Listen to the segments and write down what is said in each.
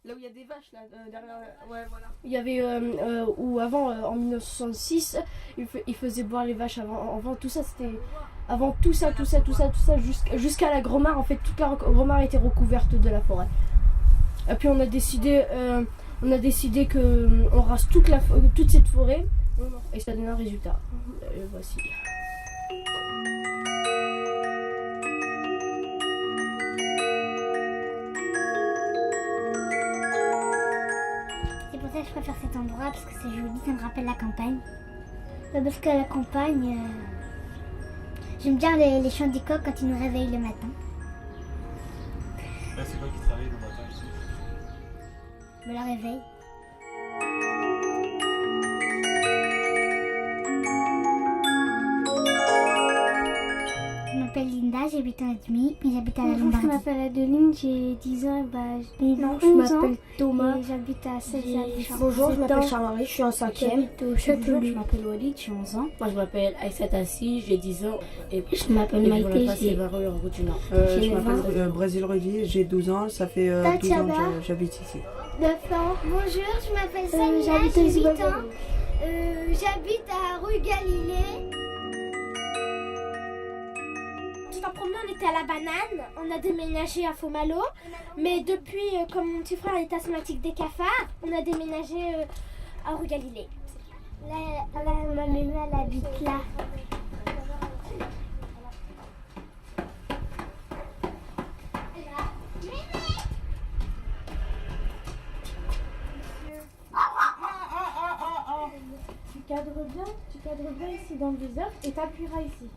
Là où il y a des vaches, là, derrière. Ouais, voilà. Il y avait, où avant, en 1966, ils faisaient boire les vaches avant tout ça, c'était... Avant tout ça, jusqu'à la Grand-Mare, en fait, toute la Grand-Mare était recouverte de la forêt. Et puis on a décidé que on rase toute cette forêt, et ça donne un résultat. Voici. C'est pour ça que je préfère cet endroit, parce que c'est joli, ça me rappelle la campagne. Parce qu'à la campagne, j'aime bien les chants du coq quand ils nous réveillent le matin. Là, c'est quoi qui te réveille le matin ici? Me la réveille. Je m'appelle Linda, j'habite en Admi, mais j'habite à la Lombardie. Je m'appelle Adeline, j'ai 10 ans, Je m'appelle Thomas. et j'habite à Celle-Saint-Richard. Bonjour, je m'appelle Charles-Marie, je suis en 5e. Au Château. Je m'appelle Walid, j'ai 11 ans. Moi je m'appelle Aïssat Assi, j'ai 10 ans. Et Je m'appelle Maïté, j'ai 20 rue en route du Nord. J'ai Je m'appelle Brésil Rudy, j'ai 12 ans, ça fait 12 ans Tatiana. que j'habite ici. 9 ans. Bonjour, je m'appelle Samia, j'habite j'ai ici, 8 ans. J'habite à rue Galilée. En premier, on était à la Banane, on a déménagé à Faux-Malo, mais depuis, comme mon petit frère est asthmatique des cafards, on a déménagé à rue Galilée. Ma maman, elle habite là. Tu cadres bien ici dans le viseur et t'appuieras ici.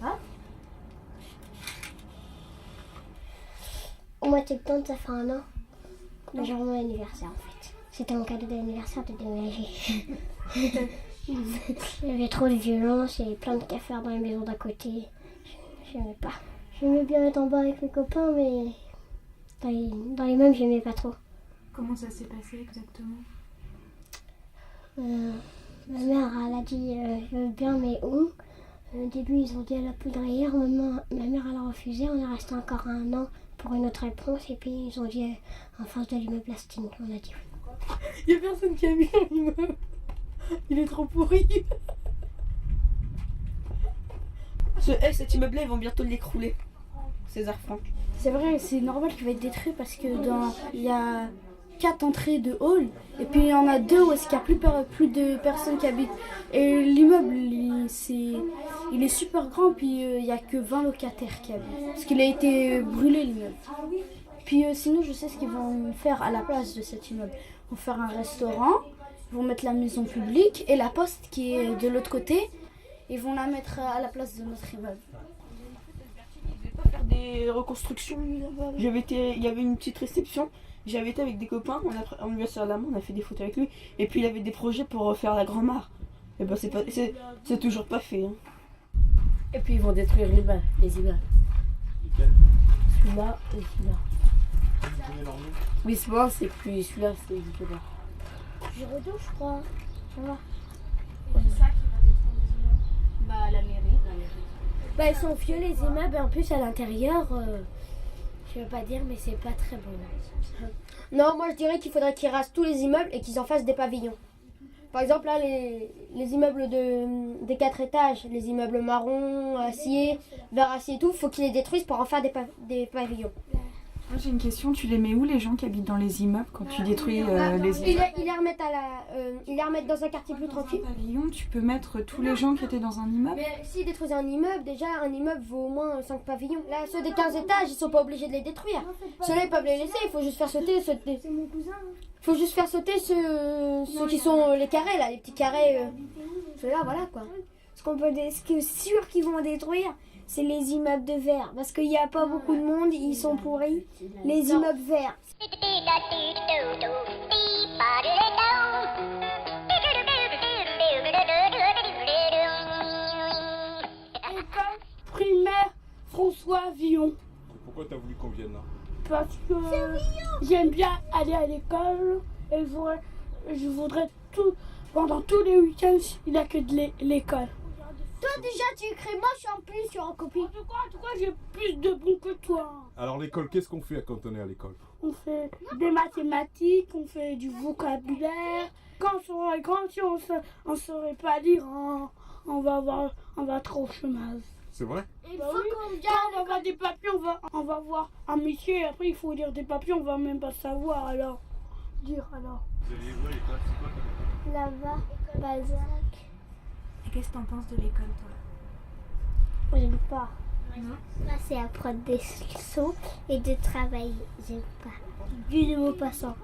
Hein? Au mois de septembre, ça fait 1 an. Le jour de mon anniversaire, en fait. C'était mon cadeau d'anniversaire de déménager. Il y avait trop de violence, il y avait plein de cafards dans les maisons d'à côté. J'aimais pas. J'aimais bien être en bas avec mes copains, mais dans les mêmes, j'aimais pas trop. Comment ça s'est passé exactement? Ma mère, elle a dit je veux bien, mais où? Au début, ils ont dit à la poudrière. Ma mère, elle a refusé. On est resté encore 1 an pour une autre réponse. Et puis, ils ont dit en face de l'immeuble Lastine. On a dit oui. Il y a personne qui a mis l'immeuble. Il est trop pourri. Cet immeuble-là, ils vont bientôt l'écrouler. César Franck. C'est vrai, c'est normal qu'il va être détruit parce que il y a 4 entrées de hall et puis il y en a 2 où est-ce qu'il n'y a plus de personnes qui habitent. Et l'immeuble, il est super grand, puis il n'y a que 20 locataires qui habitent. Parce qu'il a été brûlé l'immeuble. Puis sinon, je sais ce qu'ils vont faire à la place de cet immeuble. Ils vont faire un restaurant, ils vont mettre la maison publique et la poste qui est de l'autre côté, ils vont la mettre à la place de notre immeuble. Pas faire des reconstructions. Il y avait une petite réception. J'avais été avec des copains, on lui a serré la main, on a fait des photos avec lui. Et puis il avait des projets pour faire la Grand-Mare. Et ben c'est toujours pas fait. Hein. Et puis ils vont détruire les immeubles. Lesquels? Celui-là et celui-là. Tu connais leur nom? Oui, c'est plus celui-là, c'est celui-là. Giraudoux, je crois. Ça va. Bah la mairie. Bah, ils sont vieux les immeubles et en plus à l'intérieur, je veux pas dire, mais c'est pas très beau. Non, moi je dirais qu'il faudrait qu'ils rasent tous les immeubles et qu'ils en fassent des pavillons. Par exemple, là, les immeubles des 4 étages, les immeubles marron, acier, vert acier et tout, faut qu'ils les détruisent pour en faire des pavillons. Moi j'ai une question, tu les mets où les gens qui habitent dans les immeubles quand tu détruis les Ils immeubles? les remettent dans un quartier plus tranquille. Dans un pavillon, tu peux mettre tous les gens qui étaient dans un immeuble? Mais s'ils détruisent un immeuble, déjà un immeuble vaut au moins 5 pavillons. Là, ceux des 15 étages, ils sont pas obligés de les détruire. Ceux-là, ils peuvent les laisser, il faut juste faire sauter C'est mon cousin. faut juste faire sauter ceux qui sont les carrés, là, les petits carrés. Ceux-là, voilà quoi. Ce qui est sûr qu'ils vont détruire, c'est les immeubles de verre. Parce qu'il n'y a pas beaucoup de monde, ils sont pourris. Les immeubles verts. École primaire François Villon. Pourquoi t'as voulu qu'on vienne là? Parce que j'aime bien aller à l'école et je voudrais pendant tous les week-ends, il n'y a que de l'école. Toi, déjà, tu écris moche en plus sur un copie. En tout cas, j'ai plus de bons que toi. Alors l'école, qu'est-ce qu'on fait quand on est à l'école? on fait des mathématiques, on fait du vocabulaire. Quand on sera grand, si on saurait pas lire, on va trop au chômage. C'est vrai? Bah oui, quand on va voir des papiers, on va voir un métier, et après il faut lire des papiers, on va même pas savoir alors. Dire alors. Vous allez où à l'école? C'est quoi comme école? Là-bas, Balzac. Et qu'est-ce que t'en penses de l'école, toi? J'aime pas. Moi, c'est apprendre des leçons et de travailler. J'aime pas. Du nouveau passant.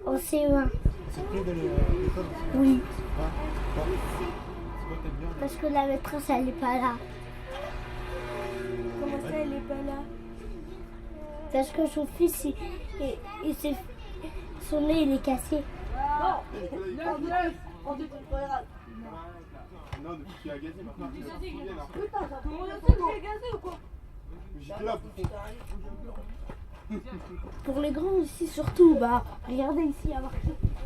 En CE1. C'est près de l'école? Oui. Ah, pourquoi? C'est quoi que t'aimes bien? Parce que la maîtresse, elle est pas là. Comment ça, elle est pas là? Parce que son fils, son nez, il est cassé. Non, depuis qu'il a gagné maintenant. J'étais là pour Pour les grands aussi, surtout, bah, regardez ici,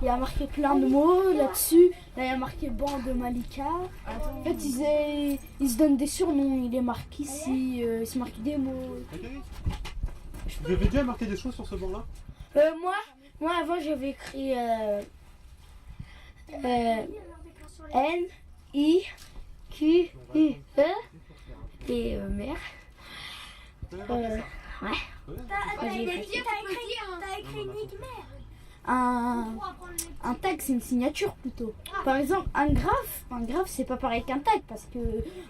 il y a marqué plein de mots là-dessus. Là, il y a marqué banc de Malika. En fait, ils se donnent des surnoms. Il est marqué ici, il se marque des mots. Vous avez déjà marqué des choses sur ce banc-là? Moi, avant, j'avais écrit N, I, Q, I, E et mère. Ouais. T'as écrit Nigmer. Un tag, c'est une signature plutôt. Par exemple, un graphe, c'est pas pareil qu'un tag parce que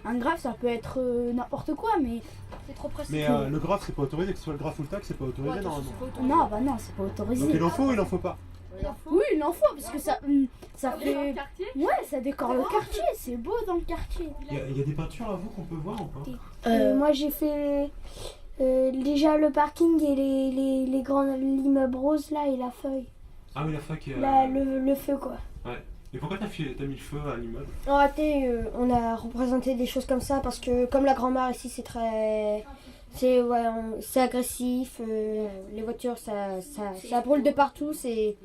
un graphe, ça peut être n'importe quoi, mais c'est trop précis. Mais le graphe, c'est pas autorisé, que ce soit le graphe ou le tag, c'est pas autorisé normalement. Non, bah non, c'est pas autorisé. Donc il en faut ou il en faut pas? Oui, il en faut parce que ça fait. Ouais, ça décore le quartier, c'est beau dans le quartier. Il y a des peintures à vous qu'on peut voir ou pas? Moi, j'ai fait déjà le parking et l'immeuble rose là et la feuille. Ah oui, la fac. Là, le feu quoi. Ouais. Et pourquoi t'as mis le feu à l'immeuble? En réalité, on a représenté des choses comme ça parce que comme la grand-mère ici, c'est très... C'est agressif, les voitures ça brûle de partout, c'est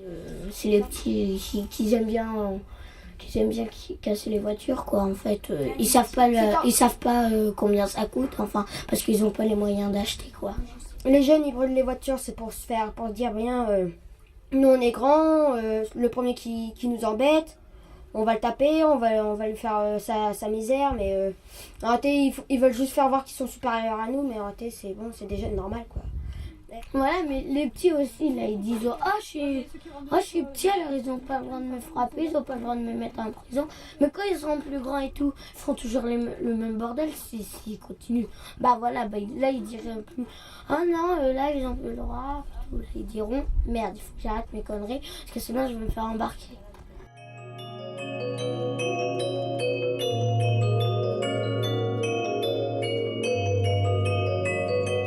les petits qui aiment bien casser les voitures quoi en fait. Ils savent pas combien ça coûte enfin parce qu'ils ont pas les moyens d'acheter quoi. Les jeunes ils brûlent les voitures c'est pour se dire bien nous on est grands, le premier qui nous embête, on va le taper, on va lui faire sa misère, mais en réalité ils veulent juste faire voir qu'ils sont supérieurs à nous, mais en réalité c'est bon, c'est des jeunes normales quoi. Voilà, mais les petits aussi là ils disent je suis petit alors ils ont pas le droit de me frapper, ils ont pas le droit de me mettre en prison, mais quand ils seront plus grands et tout, ils feront toujours le même bordel s'ils continuent. Bah voilà, là ils diraient plus non là ils ont plus le droit, tout. Ils diront merde il faut que j'arrête mes conneries parce que sinon je vais me faire embarquer.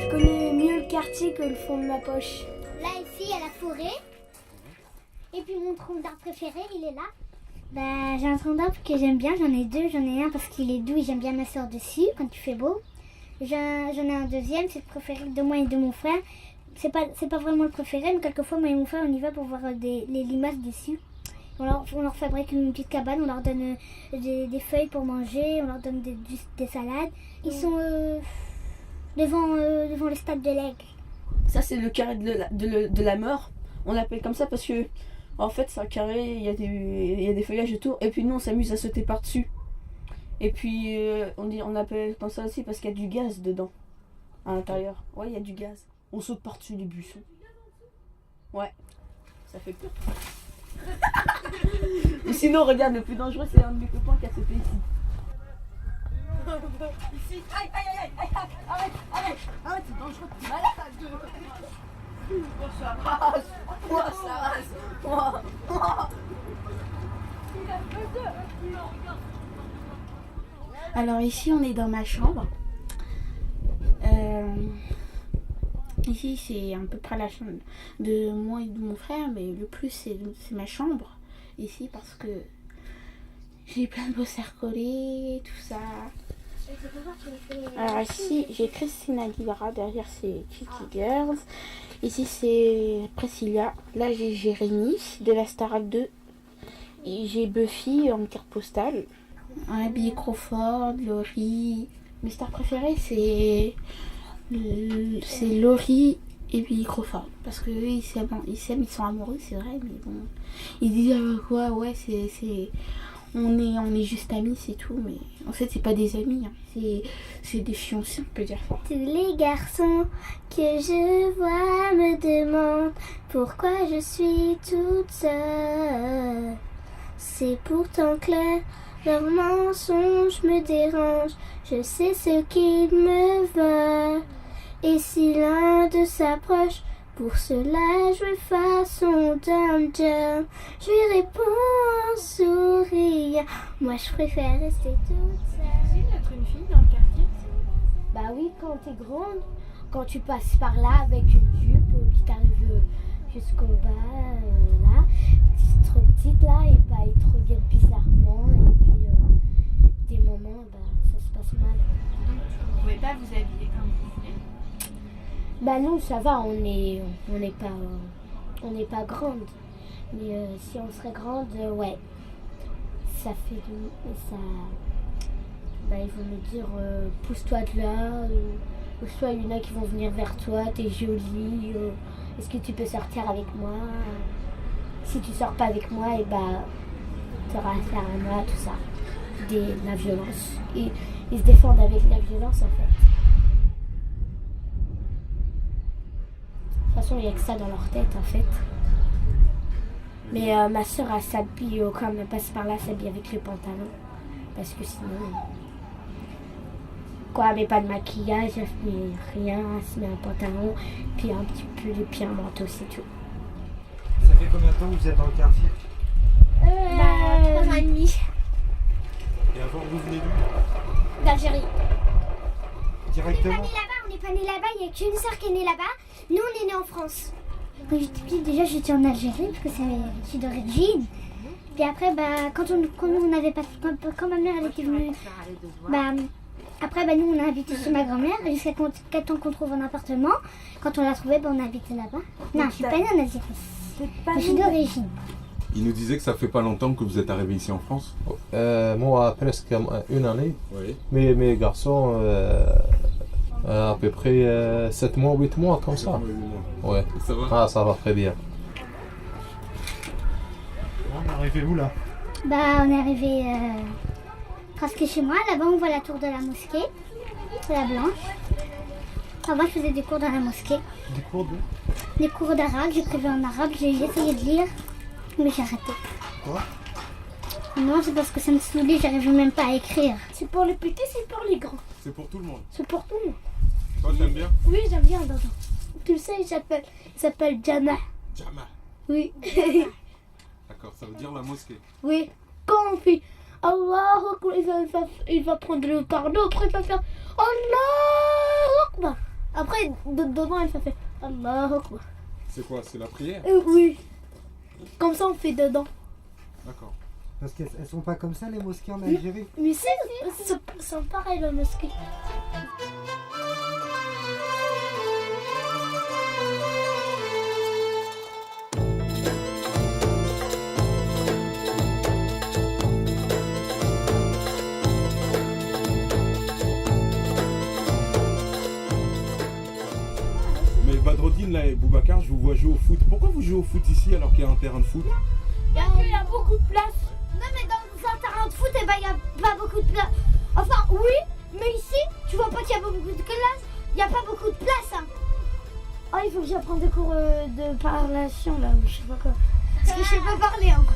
Je connais mieux le quartier que le fond de ma poche. Là, ici, il y a la forêt. Et puis mon tronc d'arbre préféré, il est là. Bah, j'ai un tronc d'arbre que j'aime bien. J'en ai deux. J'en ai un parce qu'il est doux et j'aime bien m'asseoir dessus quand il fait beau. J'en ai un deuxième, c'est le préféré de moi et de mon frère. C'est pas vraiment le préféré, mais quelquefois, moi et mon frère, on y va pour voir les limaces dessus. On leur fabrique une petite cabane, on leur donne des feuilles pour manger, on leur donne des salades. Ils sont devant le stade de l'Aigle. Ça, c'est le carré de la mort. On l'appelle comme ça parce que, en fait, c'est un carré, il y a des feuillages autour. Et puis nous, on s'amuse à sauter par-dessus. Et puis, on appelle comme ça aussi parce qu'il y a du gaz dedans, à l'intérieur. Ouais, il y a du gaz. On saute par-dessus les buissons. Ouais, ça fait peur. Ou sinon, regarde, le plus dangereux, c'est un de mes copains qui a sauté ici. Ici, aïe, aïe, aïe, aïe, aïe, arrête, c'est dangereux, t'es malade. Oh, ça rase. Alors ici on est dans ma chambre. Ici c'est à peu près la chambre de moi et de mon frère, mais le plus c'est ma chambre ici parce que j'ai plein de posters collés, tout ça. Alors ici j'ai Christina Aguilera, derrière c'est Kiki Girls. Ici c'est Priscilla, là j'ai Jérémy de la Starac 2. Et j'ai Buffy en carte postale. Abby Crawford, Laurie. Mes stars préférées c'est C'est Laurie et puis Crawford. Parce que eux, ils s'aiment, ils sont amoureux, c'est vrai, mais bon. Ils disent ouais, on est juste amis, c'est tout. Mais en fait, c'est pas des amis, hein. C'est des fiancés, on peut dire ça. Tous les garçons que je vois me demandent pourquoi je suis toute seule. C'est pourtant clair, leurs mensonges me dérangent. Je sais ce qu'ils me veulent. Et si l'un d'eux s'approche, pour cela je vais façon d'un jump. Je lui réponds en souriant. Moi je préfère rester toute seule. C'est d'être une fille dans le quartier. Bah oui, quand t'es grande, quand tu passes par là avec une jupe qui t'arrive jusqu'au bas, là, trop petite là, et bah ils te regardent bizarrement, et puis des moments, bah ça se passe mal. Donc vous pouvez pas vous habiller comme vous voulez. Bah non, ça va, on n'est pas grande. Mais si on serait grande, ouais, ça fait ça. Bah ils vont me dire pousse-toi de là, ou soit il y en a qui vont venir vers toi, t'es jolie, est-ce que tu peux sortir avec moi? Si tu sors pas avec moi, et bah t'auras affaire à moi, tout ça. La violence. Et ils se défendent avec la violence en fait. De toute façon, il n'y a que ça dans leur tête en fait. Mais ma soeur, elle s'habille, quand elle passe par là, elle s'habille avec le pantalon. Parce que sinon, elle met pas de maquillage, elle met rien, elle se met un pantalon, puis un petit peu les pieds, un manteau, c'est tout. Ça fait combien de temps que vous êtes dans le quartier? 3 ans et demi. Et avant, vous venez d'où? D'Algérie. Directement? On n'est pas né là-bas, il n'y a qu'une sœur qui est née là-bas. Nous, on est nés en France. Quand j'étais petite, déjà, j'étais en Algérie, parce que c'est d'origine. Puis après, bah, quand on avait pas, quand ma mère elle était venue, bah, après, bah, nous, on a habité chez ma grand-mère, jusqu'à temps qu'on trouve un appartement. Quand on l'a trouvé, bah, on a habité là-bas. Non, je suis pas née en Algérie. Je suis d'origine. Il nous disait que ça fait pas longtemps que vous êtes arrivé ici en France. Moi, presque une année. Oui. Mais mes garçons, à peu près 7 mois, 8 mois, comme ça. Ouais. Ça va? Ah, ça va très bien. On est arrivé où là? Bah, on est arrivé presque chez moi. Là-bas, on voit la tour de la mosquée, la blanche. Enfin, moi, je faisais des cours dans la mosquée. Des cours de? Des cours d'arabe, j'ai prévu en arabe, j'ai essayé de lire, mais j'ai arrêté. Quoi? Non, c'est parce que ça me saoulait, j'arrivais même pas à écrire. C'est pour les petits, c'est pour les grands. C'est pour tout le monde. C'est pour tout le monde. Toi, t'aimes bien? Oui, j'aime bien Dandan. Tu le sais, il s'appelle Jama. Jama. Oui. D'accord, ça veut dire la mosquée. Oui. Quand on fait Allah Akbar, il va prendre le pardon, après il va faire Allah Akbar. Après, dedans, il va faire Allah Akbar. C'est quoi? C'est la prière? Oui. Comme ça, on fait dedans. D'accord. Parce qu'elles sont pas comme ça les mosquées en Algérie? Mais c'est pareil la mosquée. Mais Badrodine là et Boubacar, je vous vois jouer au foot. Pourquoi vous jouez au foot ici alors qu'il y a un terrain de foot? Il y a beaucoup de place. Non, mais dans un terrain de foot, il n'y a pas beaucoup de place. Enfin, oui, mais ici, tu vois pas qu'il y a pas beaucoup de place. Il n'y a pas beaucoup de place. Hein. Oh, il faut que j'apprenne des cours de parlation là, ou je sais pas quoi. Parce que je sais pas parler encore.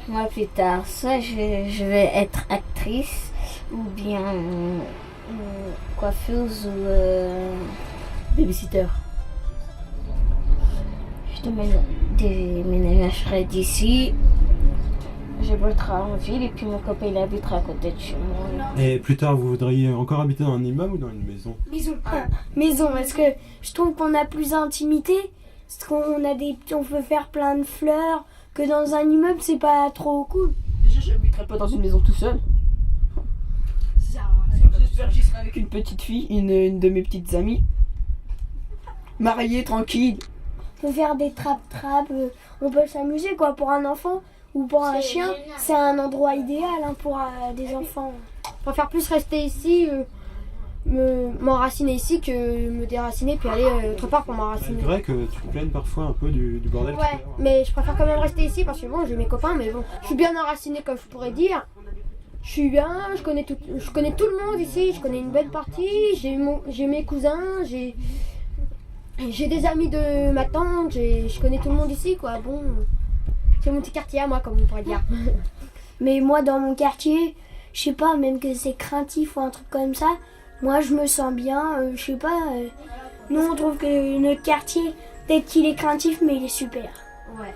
Moi, plus tard, soit je vais être actrice, ou bien coiffeuse ou babysitter. Je déménagerai d'ici. J'habiterai en ville et puis mon copain il habitera à côté de chez moi. Et plus tard, vous voudriez encore habiter dans un immeuble ou dans une maison? Maison, parce que je trouve qu'on a plus d'intimité, parce on peut faire plein de fleurs, que dans un immeuble c'est pas trop cool. Déjà, j'habiterai pas dans une maison tout seul. J'espère que j'y serai avec une petite fille, une de mes petites amies. Mariée, tranquille. On peut faire des trappes, on peut s'amuser quoi pour un enfant ou pour un chien. C'est un endroit idéal hein, pour des enfants. préfère plus rester ici, m'enraciner ici que me déraciner puis aller autre part pour m'enraciner. C'est vrai que tu te plaignes parfois un peu du bordel. Ouais, mais je préfère quand même rester ici parce que bon, j'ai mes copains, mais bon, je suis bien enraciné comme je pourrais dire. Je suis bien, je connais tout le monde ici, je connais une belle partie, j'ai mes cousins, j'ai des amis de ma tante, je connais tout le monde ici, quoi. Bon, c'est mon petit quartier à moi, comme on pourrait dire. Mais moi, dans mon quartier, je sais pas, même que c'est craintif ou un truc comme ça, moi, je me sens bien, je sais pas. Nous, on trouve que notre quartier, peut-être qu'il est craintif, mais il est super. Ouais.